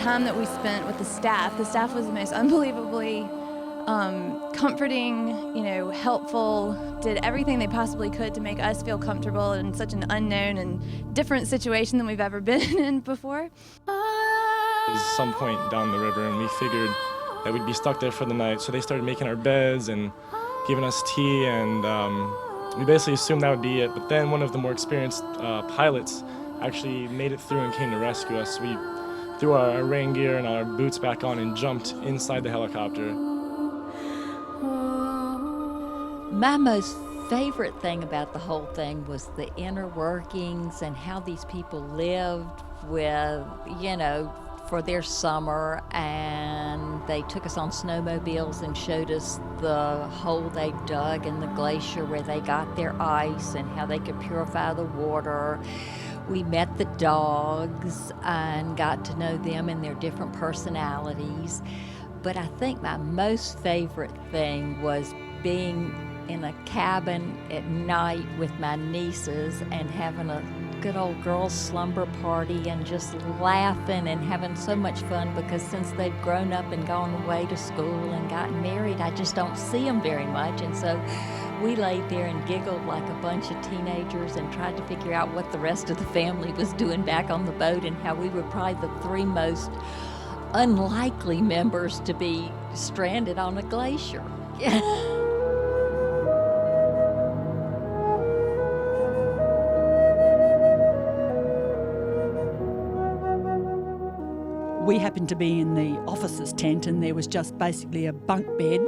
time that we spent with the staff was the most unbelievably comforting, helpful, did everything they possibly could to make us feel comfortable in such an unknown and different situation than we've ever been in before. There's some point down the river, and we figured that we'd be stuck there for the night, so they started making our beds and giving us tea, and we basically assumed that would be it. But then one of the more experienced pilots actually made it through and came to rescue us. We threw our rain gear and our boots back on and jumped inside the helicopter. My most favorite thing about the whole thing was the inner workings and how these people lived with, for their summer, and they took us on snowmobiles and showed us the hole they dug in the glacier where they got their ice and how they could purify the water. We met the dogs and got to know them and their different personalities. But I think my most favorite thing was being in a cabin at night with my nieces and having a good old girls' slumber party and just laughing and having so much fun, because since they've grown up and gone away to school and gotten married, I just don't see them very much. And so we laid there and giggled like a bunch of teenagers and tried to figure out what the rest of the family was doing back on the boat and how we were probably the three most unlikely members to be stranded on a glacier. We happened to be in the officer's tent, and there was just basically a bunk bed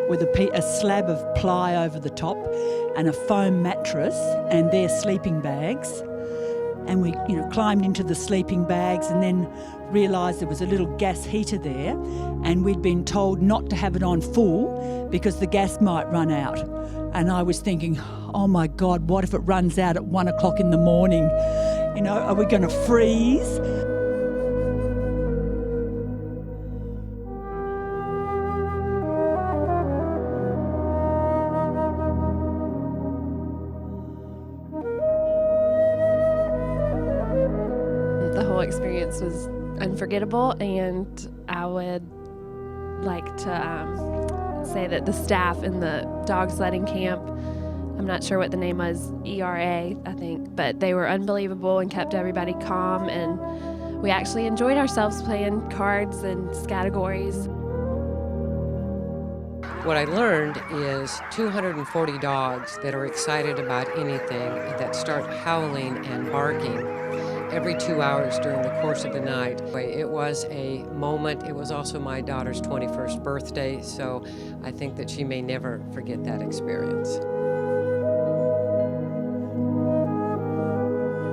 with a slab of ply over the top and a foam mattress and their sleeping bags. And we, climbed into the sleeping bags and then realised there was a little gas heater there, and we'd been told not to have it on full because the gas might run out. And I was thinking, oh my God, what if it runs out at 1 o'clock in the morning? Are we going to freeze? The whole experience was unforgettable, and I would like to say that the staff in the dog sledding camp, I'm not sure what the name was, ERA, I think, but they were unbelievable and kept everybody calm, and we actually enjoyed ourselves playing cards and categories. What I learned is 240 dogs that are excited about anything, that start howling and barking every 2 hours during the course of the night. It was a moment. It was also my daughter's 21st birthday, so I think that she may never forget that experience.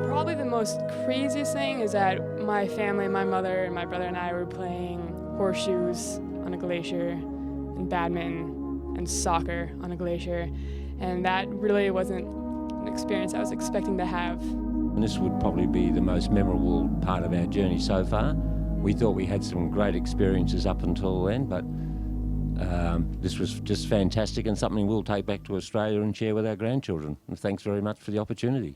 Probably the most craziest thing is that my family, my mother and my brother and I were playing horseshoes on a glacier and badminton and soccer on a glacier, and that really wasn't an experience I was expecting to have. And this would probably be the most memorable part of our journey so far. We thought we had some great experiences up until then, but this was just fantastic and something we'll take back to Australia and share with our grandchildren. And thanks very much for the opportunity.